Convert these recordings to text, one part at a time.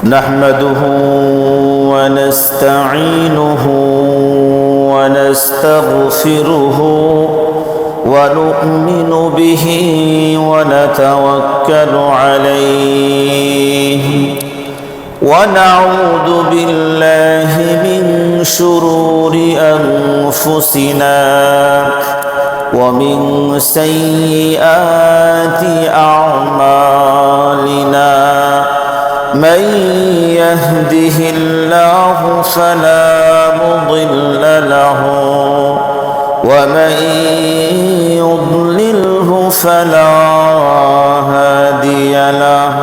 نحمده ونستعينه ونستغفره ونؤمن به ونتوكل عليه ونعوذ بالله من شرور أنفسنا ومن سيئات أعمالنا من يهده الله فلا مضل له ومن يضلله فلا هادي له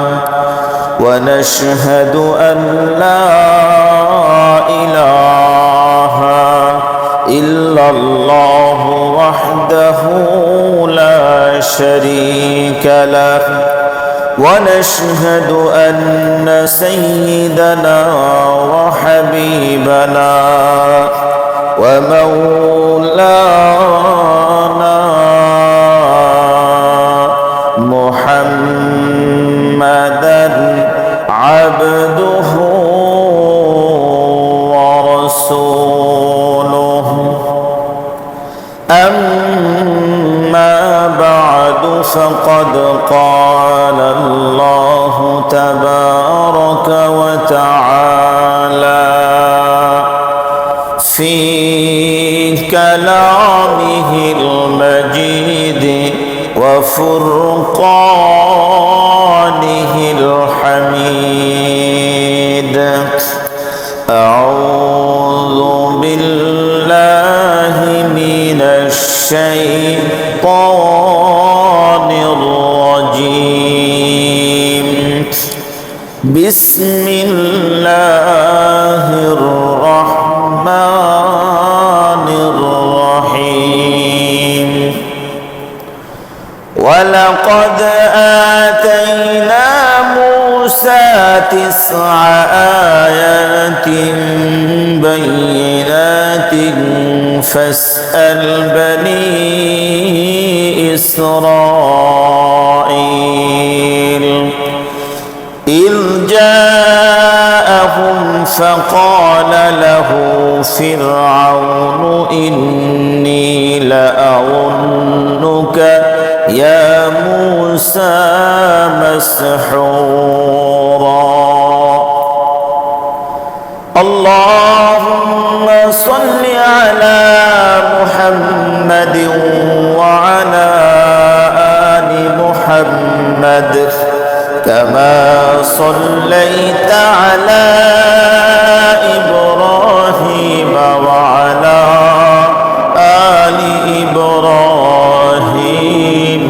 ونشهد أن لا إله إلا الله وحده لا شريك له ونشهد أن سيدنا وحبيبنا ومولانا محمدا عبده ورسوله أما بعد فقد قال الله تبارك وتعالى في كلامه المجيد وفرقانه الحميد أعوذ بالله من الشيطان الرجيم بسم الله الرحمن الرحيم ولقد آتينا موسى 9 آيات بينات فاسأل بني إسرائيل إذ جاءهم فقال له فرعون إني لأظنك يا موسى مسحورا اللهم صل على محمد وعلى آل محمد كما صليت على إبراهيم وعلى آل إبراهيم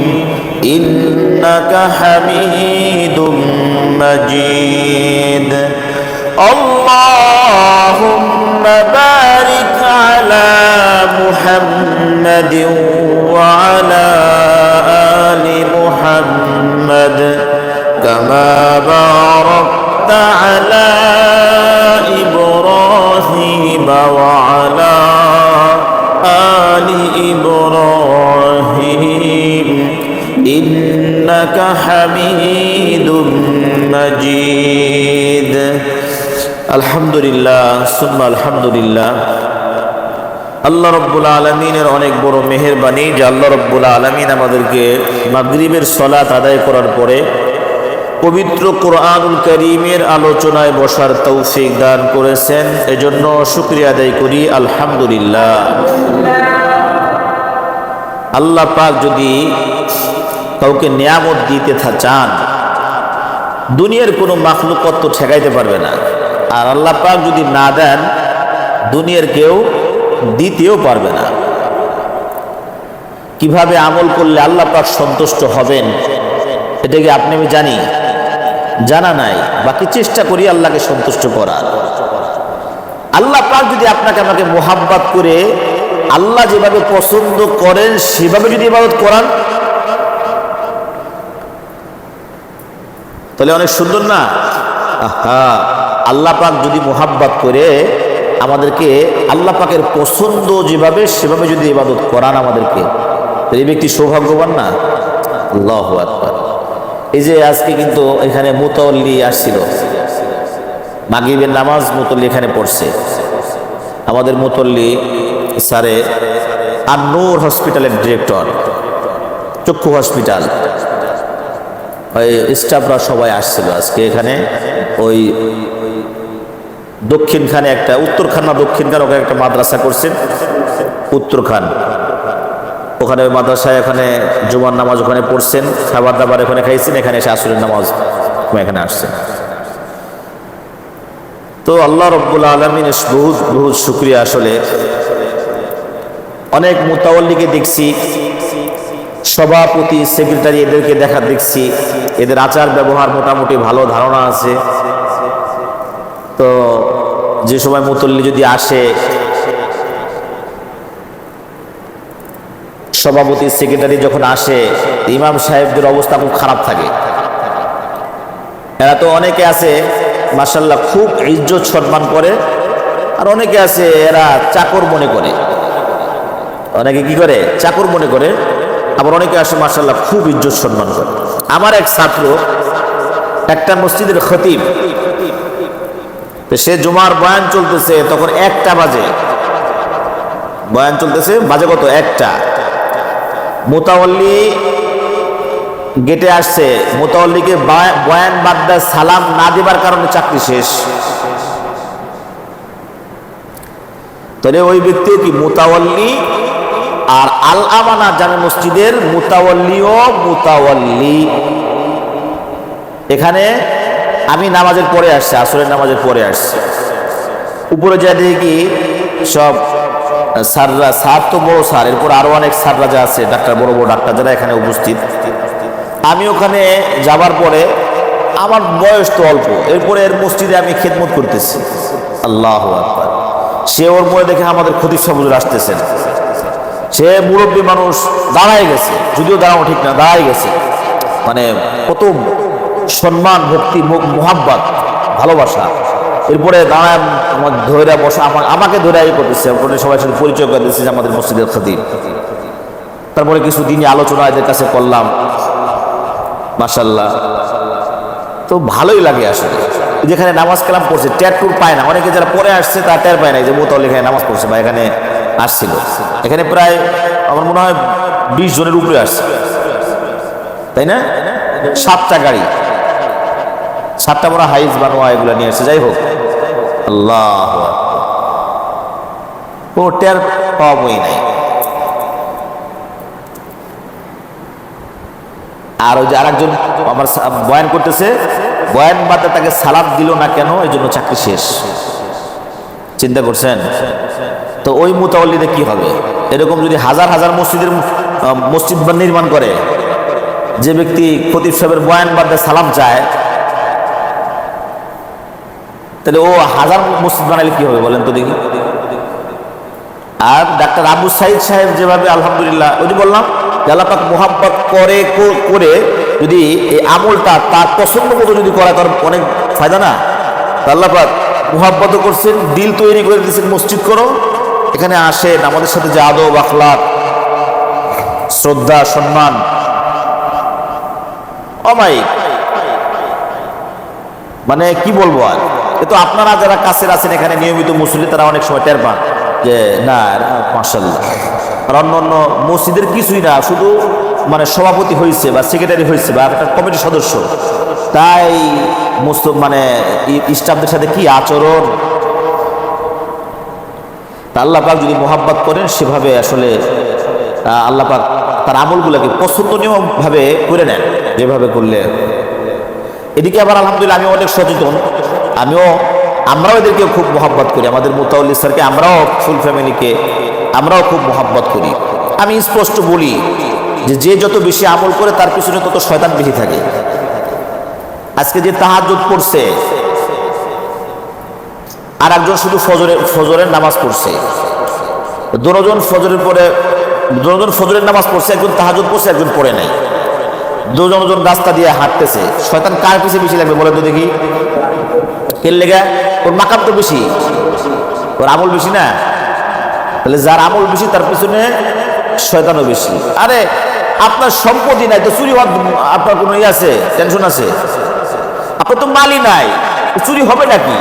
إنك حميد مجيد اللهم بارك على محمد وعلى آل محمد كما باركت على إبراهيم وعلى آل إبراهيم إنك حميد مجيد الحمد لله ثم الحمد لله আল্লাহ রব্বুল আলমিনের অনেক বড় মেহেরবানি যে আল্লাহ রব্বুল আলমিন আমাদেরকে মাগরিবের সলাত আদায় করার পরে পবিত্র কোরআনুল কারীমের আলোচনায় বসার তৌফিক দান করেছেন। এজন্য শুকরিয়া আদায় করি আলহামদুলিল্লাহ। আল্লাহ পাক যদি কাউকে নিয়ামত দিতে চান দুনিয়ার কোনো মাখলুকত তো ঠেকাইতে পারবে না, আর আল্লাহ পাক যদি না দেন দুনিয়ার কেউ দিতেও পারবে না। কিভাবে আমল করলে আল্লাহ পাক সন্তুষ্ট হবেন এটা কি আপনি আমি জানি? জানা নাই, বাকি চেষ্টা করি আল্লাহকে সন্তুষ্ট করার। আল্লাহ পাক যদি আপনাকে আমাকে মোহাব্বত করে আল্লাহ যেভাবে পছন্দ করেন সেভাবে যদি ইবাদত করান তাহলে অনেক সুন্দর না? আল্লাহ পাক যদি মোহাব্বত করে আমাদেরকে আল্লাহ পাকের পছন্দ যেভাবে সেভাবে যদি ইবাদত করান আমাদেরকে, এই ব্যক্তি সৌভাগ্যবান না? আল্লাহু আকবার। এই যে আজকে কিন্তু এখানে মুতাওয়াল্লি আসছিল, মাগরিবের নামাজ মুতল্লি এখানে পড়ছে। আমাদের মুতল্লি স্যারে আন-নূর হসপিটালের ডিরেক্টর, চক্ষু হসপিটাল, ওই স্টাফরা সবাই আসছিল আজকে এখানে। ওই দক্ষিণখানে একটা, উত্তরখান না দক্ষিণখান, ওখানে একটা মাদ্রাসা করছেন, উত্তরখান, ওখানে ওই মাদ্রাসায় ওখানে জুমার নামাজ ওখানে পড়ছেন, খাবার দাবার এখানে খাইছেন, এখানে এসে আসরের নামাজ এখানে আসছেন। তো আল্লাহ রব্বুল আলামিনের বহুত বহুত শুকরিয়া। আসলে অনেক মুতাওয়াল্লিকে দেখছি, সভাপতি, সেক্রেটারি, এদেরকে দেখছি, এদের আচার ব্যবহার মোটামুটি ভালো ধারণা আছে। তো যে সময় মুতল্লি যদি আসে, সভাপতি সেক্রেটারি যখন আসে, ইমাম সাহেবদের অবস্থা খুব খারাপ থাকে। এরা তো অনেকে আছে মাশাআল্লাহ খুব ইজ্জত সম্মান করে, আর অনেকে আছে এরা চাকর মনে করে। অনেকে কি করে? চাকর মনে করে। আবার অনেকে আসে মাশাআল্লাহ খুব ইজ্জত সম্মান করে। আমার এক ছাত্র একটা মসজিদের খতিব, সে জুমার বয়ান চলতেছে, তখন 1টা বাজে, বয়ান চলতেছে, বাজে কত? 1টা। মুতাওয়াল্লি গেটে আসছে, মুতাওয়াল্লিকে বয়ান বাদ দেয়, সালাম না দিবার কারণে চাকরি শেষ। তাহলে ওই ব্যক্তিও কি মুতাওয়াল্লি, আর আল আমানা জামে মসজিদের মুতাওয়াল্লিও মুতাওয়াল্লি। এখানে আমি নামাজের পরে আসছি, আসরের নামাজের পরে আসছি, উপরে যা দেখি সব স্যাররা, স্যার তো বড় স্যার, এরপর আরো অনেক স্যাররা যা আছে, ডাক্তার, বড় বড় ডাক্তার যারা এখানে উপস্থিত। আমি ওখানে যাবার পরে আমার বয়স তো অল্প, এরপরে এর মসজিদে আমি খেদমত করতেছি। আল্লাহু আকবার। সে ওর মনে দেখে আমাদের খতিব সাহেব হুজুর আসতেছেন, সে মুরব্বী মানুষ, দাঁড়ায় গেছে, যদিও দাঁড়ানো ঠিক না, দাঁড়ায় গেছে। মানে কত সম্মান, ভক্তি, মোহাব্বত, ভালোবাসা। এরপরে দাঁড়ায় আমার ধৈর্য বসা, আমাকে ধৈর্য করতেছে, সবাই সাথে পরিচয় করে দিচ্ছে যে আমাদের মসজিদের খতিব। তারপরে কিছু দিনই আলোচনা এদের কাছে করলাম, মাশাআল্লাহ। তো ভালোই লাগে আসলে, যেখানে নামাজ কালাম পড়ছে, ট্যার টুর পায় না। অনেকে যারা পরে আসছে তারা ট্যার পায় না যে মুতাওয়াল্লি এখানে নামাজ পড়ছে বা এখানে আসছিল। এখানে প্রায় আমার মনে হয় 20 জনের উপরে আসছে, তাই না? 7টা গাড়ি, 7টা বড় হাইজ বানোয়া এগুলো নিয়ে আসছে। যাই হোক, আল্লাহ, ও ট্যার পাওয়া বই নাই। আর ওই যে আরেকজন আমার বয়ান করতেছে, বয়ান বাদে তাকে সালাম দিল না কেন, এই জন্য চাকরি শেষ। চিন্তা করছেন? তো ওই মুতাওয়াল্লিতে কি হবে? এরকম যদি হাজার হাজার মসজিদ নির্মাণ করে, যে ব্যক্তি খতিব সাহেবের বয়ান বাদে সালাম চায়, তাহলে ও হাজার মসজিদ বানাইলে কি হবে বলেন তো দেখি। আর ডাক্তার আবু সাইদ সাহেব যেভাবে আলহামদুলিল্লাহ, ওই যে বললাম আল্লাহ পাক মুহাব্বত করে যদি এই আমলটা তার পছন্দ মতো যদি করা, তার অনেক ফায়দা না? আল্লাহ পাক মুহাব্বত করছেন, দিল তৈরি করে দিয়েছেন, মসজিদ করো, এখানে আসেন, আমাদের সাথে যে আদব আখলাক, শ্রদ্ধা, সম্মান, অমায়িক, মানে কি বলবো আর। তো আপনারা যারা কাছের আছেন এখানে নিয়মিত মুসল্লি, তারা অনেক সময় টের পান যে না মাশাআল্লাহ। আর অন্য মসজিদের কিছুই না, শুধু মানে সভাপতি হয়েছে বা সেক্রেটারি হয়েছে বা একটা কমিটির সদস্য, তাই মানে স্টাফদের সাথে কি আচরণ। তা আল্লাহ পাক যদি মোহাব্বত করেন, সেভাবে আসলে আল্লাহ পাক তার আমলগুলোকে পছন্দনীয় ভাবে করে নেন, যেভাবে করলে। এদিকে আবার আলহামদুলিল্লাহ আমি অনেক সচেতন, আমরাও এদেরকে খুব মোহাব্বত করি, আমাদের মুতাওয়াল্লি স্যারকে, আমরাও ফুল ফ্যামিলিকে আমরাও খুব মোহাব্বত করি। আমি স্পষ্ট বলি যে যত বেশি আমল করে তার পিছনে তত শয়তান বেশি থাকে। আজকে যে তাহাজ্জুদ পড়ছে, আর একজন শুধু ফজরের নামাজ পড়ছে, দুজন ফজরের নামাজ পড়ছে, একজন তাহাজ্জুদ পড়ছে, একজন পড়ে নাই। দুজন রাস্তা দিয়ে হাঁটতেছে, শয়তান কার পিছিয়ে বেশি লাগবে বলে তো দেখি? কেন লেগা? ওর মাকাম তো বেশি, ওর আমল বেশি না? তাহলে যার আমল বেশি তার পিছনে শয়তানও বেশি। আরে আপনার সম্পত্তি নাই তো চুরি হওয়ার আপনার কোনো আছে, টেনশন আছে? আপনার তো মালই নাই, চুরি হবে নাকি?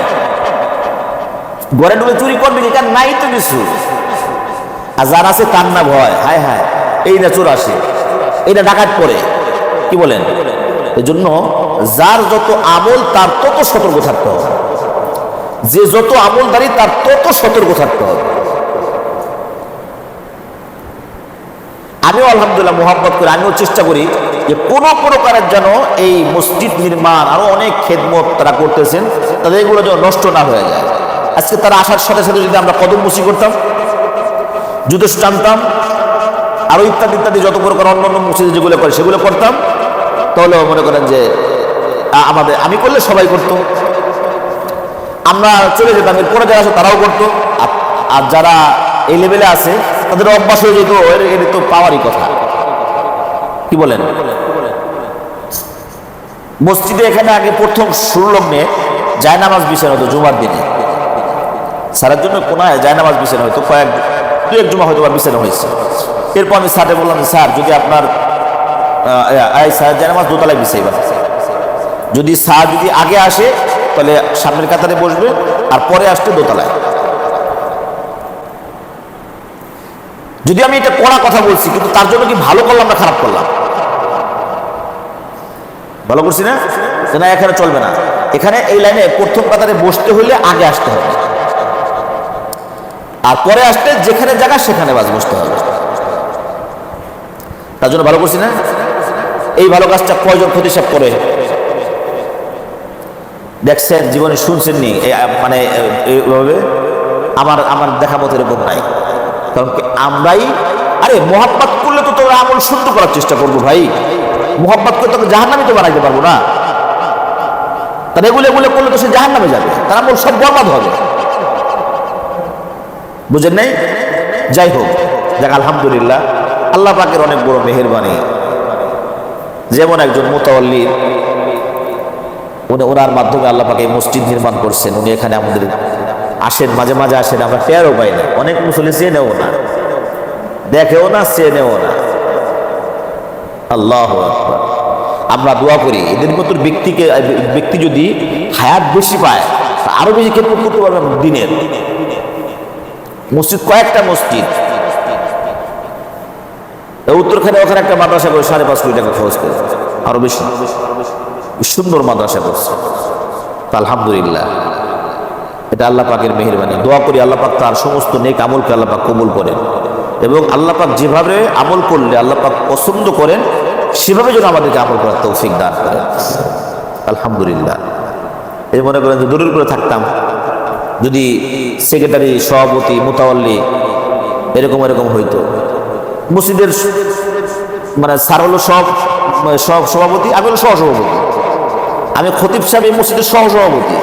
ঘরে ঢুকে চুরি করবে কি? কারণ নাই তো কিছু। আর যার আছে তার না ভয়, হায় হায় এই না চোর আসে, এই না ডাকাত পড়ে, কি বলেন? এই জন্য যার যত আমল তার তত সতর্ক থাকতে হবে, যে যত আমলদারি তার তত সতর্ক থাকতে হবে। আমিও আলহামদুলিল্লাহ মোহাম্মত করে আমিও চেষ্টা করি যে কোনো প্রকারের যেন এই মসজিদ নির্মাণ আরো অনেক খেদমত তারা করতেছেন, তাদের এগুলো যেন নষ্ট না হয়ে যায়। আজকে তারা আসার সাথে সাথে যদি আমরা কদম মুসি করতাম, জুতো টানতাম, আরো ইত্যাদি ইত্যাদি যত প্রকার অন্যান্য মসজিদে যেগুলো করে সেগুলো করতাম, তাহলে মনে করেন যে আমাদের আমি করলে সবাই করতো, আমরা চলে যেতাম, এরপরে যারা আছে তারাও করতো। আর যারা এই লেভেলে আছে তাদের অভ্যাস হয়ে যেত, এর তো পাওয়ারই কথা, কি বলেন? মসজিদে এখানে আগে প্রথম শুরু লগ্নে জায়নামাজ বিছানো হতো জুমার দিনে, সারার জন্য কোনায় জায়নামাজ বিছানো হয়তো, দু এক জুমা হয়তো বিছানো হয়েছে। এরপর আমি স্যারকে বললাম, স্যার যদি আপনার স্যার জায়নামাজ দোতলায় বিছাইবা, যদি স্যার যদি আগে আসে তাহলে সামনের কাতারে বসবে, আর পরে আসতে দোতলায়। যদি আমি এটা কড়া কথা বলছি, কিন্তু তার জন্য কি ভালো করলাম না খারাপ করলাম? ভালো করছি না? না, এখানে চলবে না। এখানে এই লাইনে প্রথম কাতারে বসতে হলে আগে আসতে হবে, আর পরে আসতে যেখানে জায়গা সেখানে বসতে হবে। তার জন্য ভালো করছি না? এই ভালো কাজটা কয়জন প্রতিষ্ঠা করে দেখছেন জীবনে, শুনছেন নি? মানে এইভাবে আমার দেখা মতো এরকম নাই। কারণ আমরাই আরে মোহাব্বত করলে তো তোরা আমল সুন্দর করার চেষ্টা করবো ভাই, মোহাব্বত করে তোকে জাহান্নামে তো বানাইতে পারবো না। তার এগুলো করলে তো সে জাহান্নামে যাবে, তার আমল সব বরবাদ হবে, বুঝেন নাই? যাই হোক, দেখ আলহামদুলিল্লাহ আল্লাহ পাকের অনেক বড় মেহেরবানি। যেমন একজন মুতাওয়াল্লি, ওনার মাধ্যমে আল্লাহ পাক এই মসজিদ নির্মাণ করছেন। উনি এখানে আমাদের আসেন, মাঝে মাঝে আসেন, আমরা টেরও পাই না। অনেক মুসল্লি চেনেও না, দেখেও না, চেনেও না। আল্লাহু আকবার। আমরা দোয়া করি এদের মতো ব্যক্তি যদি হায়াত বেশি পায়, আরো বেশি খেদমত করতে পারবে দিনের। মসজিদ কয়েকটা মসজিদ, উত্তরখানে ওখানে একটা মাদ্রাসা করে 5.5 কোটি টাকা খরচ করে, আরো বেশি সুন্দর মাদ্রাসা করছে। আলহামদুলিল্লাহ, এটা আল্লাহ পাকের মেহেরবানি। দোয়া করি আল্লাহ পাক তার সমস্ত নেক আমলকে আল্লাহ পাক কবুল করেন, এবং আল্লাহ পাক যেভাবে আমল করলে আল্লাহ পাক পছন্দ করেন সেভাবে যেন আমাদেরকে আমল করার তৌফিক দান করেন। আলহামদুলিল্লাহ। এই মনে করেন যে দূরের করে থাকতাম, যদি সেক্রেটারি, সভাপতি, মুতাওয়াল্লি এরকম হইতো। মসজিদের মানে স্যার হলো সভাপতি, আমি হলো সহসভাপতি, আমি খতিব সাহেব এই মসজিদের সহসভাপতি।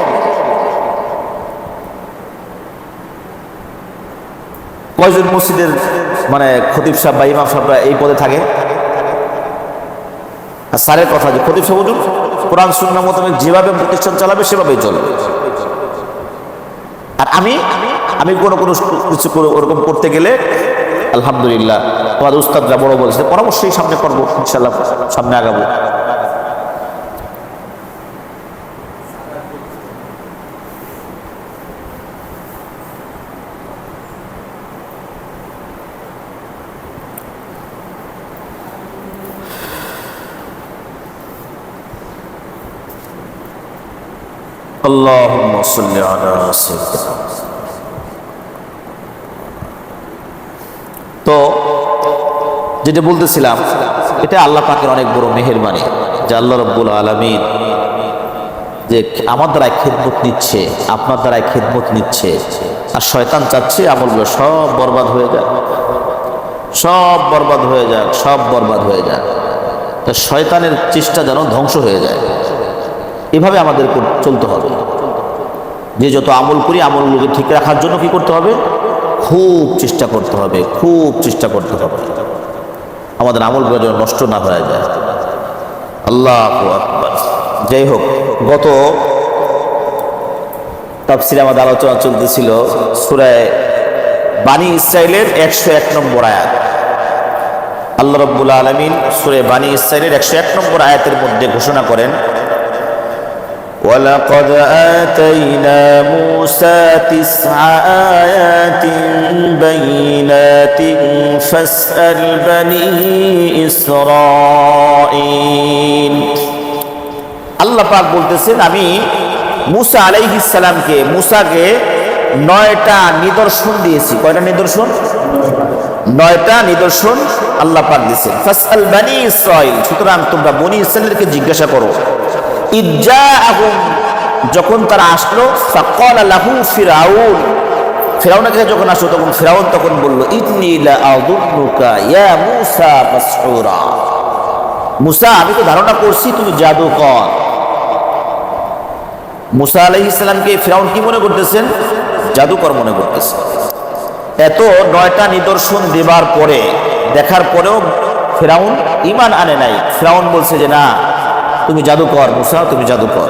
কয়জন মসজিদের মানে খতিব সাহেব বা ইমাম সাহেবরা এই পদে থাকে? আর স্যারের কথা যে খতিব সাহেব বলুন কোরআন সুন্নাহ মোতাবেক যেভাবে প্রতিষ্ঠান চালাবে সেভাবেই চলবে। আর আমি কোনো কিছু ওরকম করতে গেলে আলহামদুলিল্লাহ আমাদের উস্তাদরা বড় বলছে পরামর্শই সামনে করবো, ইনশাল্লাহ সামনে আগাবো। আল্লাহুম্মা সাল্লি আলা সাইয়্যিদিনা। তো যেটা বলতেছিলাম, এটা আল্লাহ পাকের অনেক বড় মেহেরবানি যে আল্লাহ রাব্বুল আলামিন যে আমার দ্বারাই খেদমত নিচ্ছে, আপনার দ্বারাই খেদমত নিচ্ছে, আর শয়তান চাচ্ছে আমলগুলো সব বরবাদ হয়ে যাক, সব বরবাদ হয়ে যাক, সব বরবাদ হয়ে যাক। তা শয়তানের চেষ্টা যেন ধ্বংস হয়ে যায়, এভাবে আমাদের চলতে হবে। যে যত আমল করি আমলগুলোকে ঠিক রাখার জন্য কি করতে হবে? খুব চেষ্টা করতে হবে, খুব চেষ্টা করতে হবে আমাদের আমলগুলো যেন নষ্ট না হয়ে যায়। আল্লাহু আকবার। যাই হোক, গত তাফসীরে আমাদের আলোচনা চলতেছিল সূরা বানী ইসরাঈলের 101 নম্বর আয়াত। আল্লাহ রাব্বুল আলামিন সূরা বানী ইসরাঈলের 101 নম্বর আয়াতের মধ্যে ঘোষণা করেন ولقد آتينا موسى 9 آيات بينات فاسأل بني إسرائيل আল্লাহ পাক বলতেছেন আমি মুসা আলাইহিস সালামকে মুসাকে 9টা নিদর্শন দিয়েছি। কয়টা নিদর্শন? 9টা নিদর্শন আল্লাহ পাক দিয়েছেন। ফাসআল বনি ইসরাইল, সুতরাং তোমরা বনি ইসরাইলকে জিজ্ঞাসা করো। ইজ্জাআহুম, যখন তারা আসলো, ফাকালা লাহু ফিরাউন, ফিরাউনের কাছে যখন আসলো তখন ফিরাউন তখন বলল ইন্নী লা আযুন্নুকা ইয়া মুসা মাসউরা, মুসা আমি তো ধারণা করছি তুমি জাদুকর। মুসা আলাইহিস সালামকে ফিরাউন কি মনে করতেছেন? জাদুকর মনে করতেছেন। এত 9টা নিদর্শন দেবার পরে দেখার পরেও ফিরাউন ঈমান আনে নাই। ফিরাউন বলছে যে না তুমি জাদুকর মুসা, তুমি জাদুকর।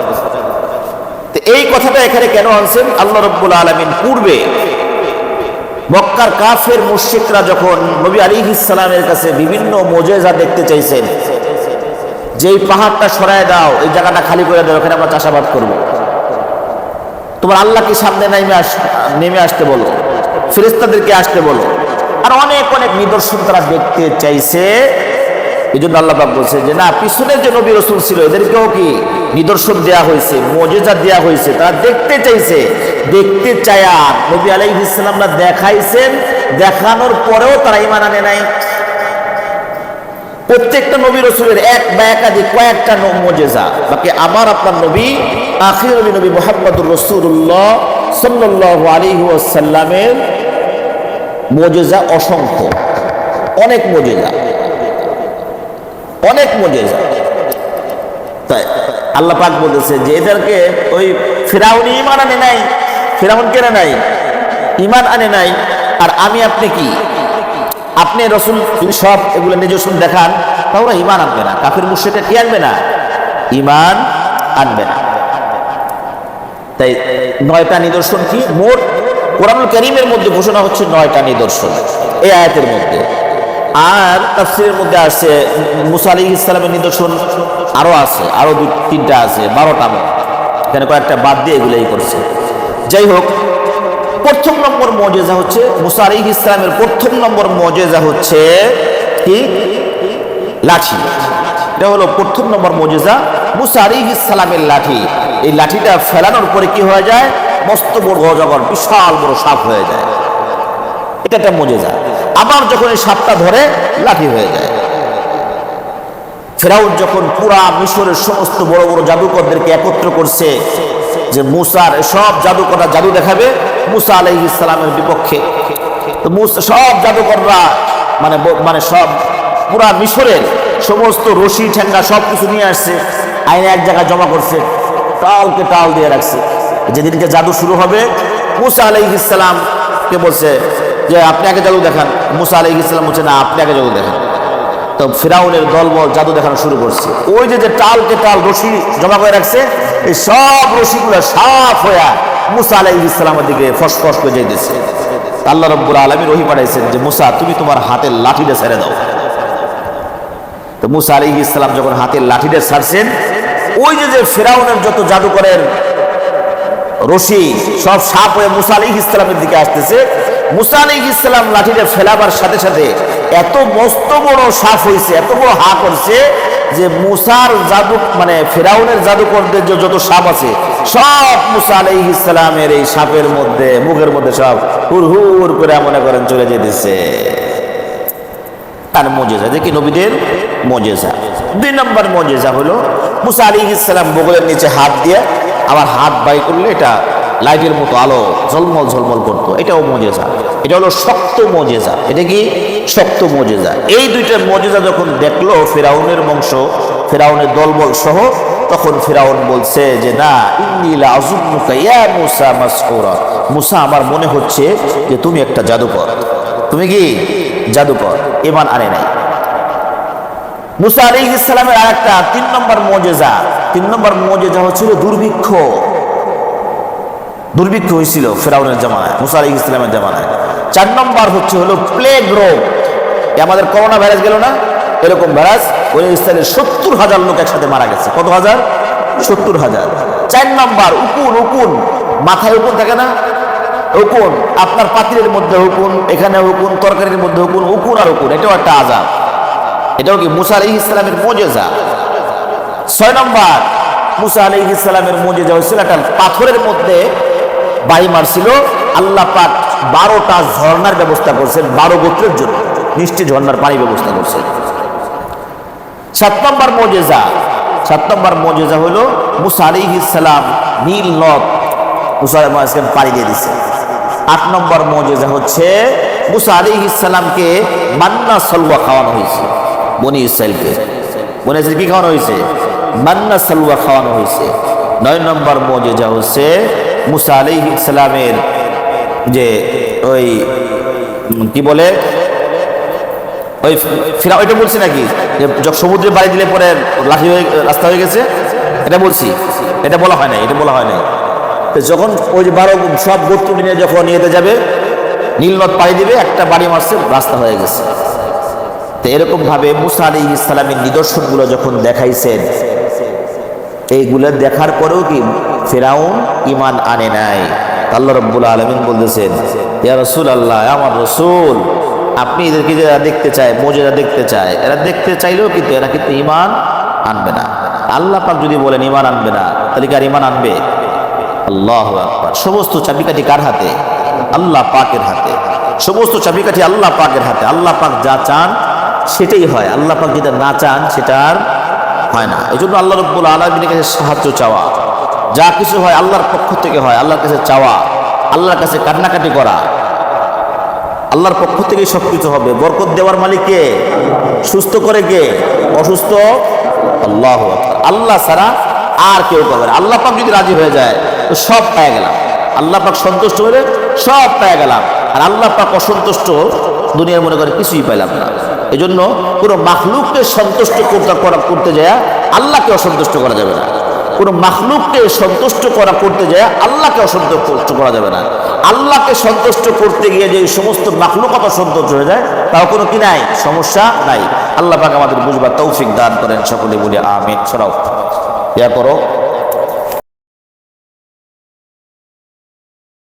তো এই কথাটা এখানে কেন আনছেন? আল্লাহ রাব্বুল আলামিন পূর্বে মক্কার কাফের মুশরিকরা যখন নবী আলাইহিস সালামের কাছে বিভিন্ন মুজিজা দেখতে চাইছেন, যে এই পাহাড়টা সরায় দাও, এই জায়গাটা খালি করে দাও, এখানে আমরা চাষাবাদ করব, তোমার আল্লাহকে সামনে নেমে আসতে বলো, ফেরেশতাদেরকে আসতে বলো, আর অনেক অনেক নিদর্শন তারা দেখতে চাইছে। এই জন্য আল্লাহ পাক বলছে যে না, পিছনের যে নবী রাসূল ছিল এদেরকেও কি নিদর্শন দেয়া হয়েছে, মুজিজা দেয়া হয়েছে, তারা দেখতে চাইছে। দেখতে চায়া নবী আলাইহিস সালামরা দেখাইছেন, দেখানোর পরেও তারা ঈমান আনে নাই। প্রত্যেকটা নবী রাসূলের এক বা একাধিক কয়েকটা মুজিজা, বাকি আমার আপনার নবী আখির নবী মুহাম্মদুর রাসূলুল্লাহ সাল্লাল্লাহু আলাইহি ওয়াসাল্লামের মুজিজা অসংখ্য, অনেক মুজিজা, অনেক মুজিজা। তাই আল্লাহ পাক বলেছে যে এদেরকে ওই ফিরাউন ঈমান আনে নাই, ফিরাউন কেন নাই? ঈমান আনে নাই। আর আমি আপনি কি? আপনি রাসূল যদি সব এগুলো নিদর্শন দেখান তাও ওরা ঈমান আনবে না। কাফির মুশরিকরা কি আনবে না? ঈমান আনবে না। তাই 9টা নিদর্শন কি? মোট কোরআনুল কারীমের মধ্যে ঘোষণা হচ্ছে 9টা নিদর্শন এই আয়াতের মধ্যে। আর তাফসীরের মধ্যে আছে মুসা আলাইহিস সালামের নিদর্শন আরো আছে, আরো 2-3টা আছে, 12টা মোট। এখানে কয়েকটা বাদ দিয়ে এগুলোই করছে। যাই হোক, প্রথম নম্বর মুজিজা হচ্ছে মুসা আলাইহিস সালামের প্রথম নম্বর মুজিজা হচ্ছে কি? লাঠি। এটা হলো প্রথম নম্বর মুজিজা, মুসা আলাইহিস সালামের লাঠি। এই লাঠিটা ফেলানোর পরে কি হয়ে যায়? মস্ত বড় অজগর, বিশাল বড় সাপ হয়ে যায়। এটা একটা মুজিজা। আবার যখন এই সাপটা ধরে লাঠি হয়ে যায়। ফিরাউন যখন পুরা মিশরের সমস্ত বড় বড় জাদুকরদেরকে একত্র করছে যে মুসার সব জাদুকররা জাদু দেখাবে মুসা আলাইহিস সালামের বিপক্ষে, তো সব জাদুকররা মানে সব পুরা মিশরের সমস্ত রশি ঠেঙ্গা সব কিছু নিয়ে আসছে, আইনে এক জায়গায় জমা করছে, টালকে টাল দিয়ে রাখছে। যেদিনকে জাদু শুরু হবে মুসা আলাইহিস সালামকে বলছে যে আপনি আগে জাদু দেখান। মুসা আলাইহিস সালাম বলছে না আপনি আগে জাদু দেখান। তো ফিরাউনের দলবল জাদু দেখানো শুরু করছে। ওই যে টালকে টাল রশি জমা করে রাখছে, এই সব রশিগুলো সাফ হয়ে মুসা আলাইহিস সালামের দিকে ফসফস করে যাইতেছে। আল্লাহ রাব্বুল আলামিন ওহী পাঠাইছেন যে মুসা তুমি তোমার হাতের লাঠিটা ছেড়ে দাও। তো মুসা আলাইহিস সালাম যখন হাতের লাঠিটা ছাড়ছেন, ওই যে ফিরাউনের যত জাদুকরের রশি সব সাপ হয়ে মুসা আলাইহিস সালামের দিকে আসতেছে। মুসা আলাইহিস সালাম লাঠিটা ফেলাবার সাথে সাথে এত মস্ত বড় সাপ হয়েছে, এত বড় হা করছে যে মুসার জাদু ফিরাউনের জাদুকরদের যত সাপ আছে সব মুসা আলাইহিস সালামের এই সাপের মধ্যে মুখের মধ্যে সব হুর হুর করে মনে করেন চলে যেতেছে। তার মুজিজা, যে কি নবীদের মুজিজা। 2 নম্বর মুজিজা হলো মুসা আলাইহিস সালাম বগলের নিচে হাত দিয়ে আবার হাত বাই করলে এটা লাইটের মতো আলো ঝলমল ঝলমল করতো, এটাও মুজিজা। এটা হলো শক্ত মুজিজা। এটা কি? শক্ত মুজিজা। এই 2টা মুজিজা যখন দেখলো ফিরাউনের বংশ, ফিরাউনের দলবল সহ, তখন ফিরাউন বলছে যে না ইন্নী লা আযুন্নুকা ইয়া মুসা মাসউরা, মুসা আমার মনে হচ্ছে যে তুমি একটা জাদুকর। তুমি কি? জাদুকর। ঈমান আনে নাই। মুসা আলাইহিস সালামের আরেকটা 3 নম্বর মুজিজা, 3 নম্বর মুজিজা হচ্ছিল দুর্ভিক্ষ। দুর্ভিক্ষ হয়েছিল ফিরাউনের জামানায়, মুসা আলাইহিস সালামের জামানায়। 4 নম্বর হলো প্লেগ রোগ। আমাদের করোনা ভাইরাস গেল না, এরকম ভাইরাস ওই ইসরায়েলের 70,000 লোক একসাথে মারা গেছে। কত হাজার? 70,000। 4 নম্বর উকুন, উকুন মাথায় উকুন থাকে না, উকুন আপনার পাতিলের মধ্যে উকুন, এখানে উকুন, তরকারির মধ্যে উকুন, উকুন আর উকুন, এটাও একটা আযাব। এটাও কি মুসা আলাইহিস সালামের মুজিজা। 6 নম্বর মুসা আলাইহিস সালামের মুজিজা হয়েছিল একটা পাথরের মধ্যে বাড়ি মারছিল, আল্লাহ পাক 12টা ঝর্ণার ব্যবস্থা করছেন 12 গোত্রের জন্য, মিষ্টি ঝর্ণার পানি ব্যবস্থা করছেন। 7 নম্বর মুজিজা, 7 নম্বর মুজিজা হলো মুসা আলাইহিস সালাম নীল নদ মুসা আলাইহিস সালাম পানি দিয়ে দিয়েছে। 8 নম্বর মুজিজা হচ্ছে মুসা আলাইহিস সালামকে মান্না সালওয়া খাওয়ানো হয়েছে, বনি ইসরাইলকে। বনি ইসরাইল কি খাওয়ানো হয়েছে? মান্না সালওয়া খাওয়ানো হয়েছে। 9 নম্বর মুজিজা হচ্ছে মুসা আলাইহিস সালামের যে ওই কি বলে ওই ফিরাউন, এটা বলছি নাকি যে সমুদ্রে বাড়ি দিলে পরে লাঠি হয়ে রাস্তা হয়ে গেছে, এটা বলছি? এটা বলা হয় না, এটা বলা হয় না। যখন ওই যে 12 সব গোত্র নিয়ে যখন নিয়ে যাবে নীল নদ পাড়ি দিবে, একটা বাড়ি মারছে রাস্তা হয়ে গেছে। তো এরকম ভাবে মুসা আলাইহিস সালামের নিদর্শনগুলো যখন দেখাইছেন, এইগুলো দেখার পরেও কি ফিরাউন ঈমান আনে নাই। আল্লাহ রাব্বুল আলামিন বলতেছেন, ইয়া রাসূলুল্লাহ, আমার রাসূল, আপনি এদেরকে যারা দেখতে চায়, মুজিজা দেখতে চায়, এরা দেখতে চাইলেও কিন্তু এরা কিন্তু ঈমান আনবে না। আল্লাহ পাক যদি বলেন ঈমান আনবে না, তাহলে কি আর ঈমান আনবে? আল্লাহু আকবার। সমস্ত চাবিকাঠি কার হাতে? আল্লাহ পাকের হাতে। সমস্ত চাবিকাঠি আল্লাহ পাকের হাতে। আল্লাহ পাক যা চান সেটাই হয়, আল্লাহ পাক যেটা না চান সেটা আর হয় না। এই জন্য আল্লাহ রাব্বুল আলামিনের কাছে সাহায্য চাওয়া, যা কিছু হয় আল্লাহর পক্ষ থেকে হয়, আল্লাহর কাছে চাওয়া, আল্লাহর কাছে কান্নাকাটি করা, আল্লাহর পক্ষ থেকেই সবকিছু হবে। বরকত দেওয়ার মালিক কে? সুস্থ করে কে? অসুস্থ আল্লাহু আকবার। আল্লাহ ছাড়া আর কেউ পাবে না। আল্লাহ পাক যদি রাজি হয়ে যায় তো সব পেয়ে গেলাম, আল্লাহ পাক সন্তুষ্ট হলে সব পেয়ে গেলাম। আর আল্লাহ পাক অসন্তুষ্ট দুনিয়ার মনে করে কিছুই পাইলাম না। এই জন্য কোনো মাখলুককে সন্তুষ্ট করতে যায় আল্লাহকে অসন্তুষ্ট করা যাবে না। কোনো মাখলুককে সন্তুষ্ট করতে যায় আল্লাহকে অসন্তুষ্ট করা যাবে না। আল্লাহকে সন্তুষ্ট করতে গিয়ে যে সমস্ত মাখলুকত অসন্তুষ্ট হয়ে যায় তাও কোনো কি নাই, সমস্যা নাই। আল্লাহ পাক আমাদের বুঝবার তৌফিক দান করেন। সকলে বলি আমিন। সরাও ইয়া করো।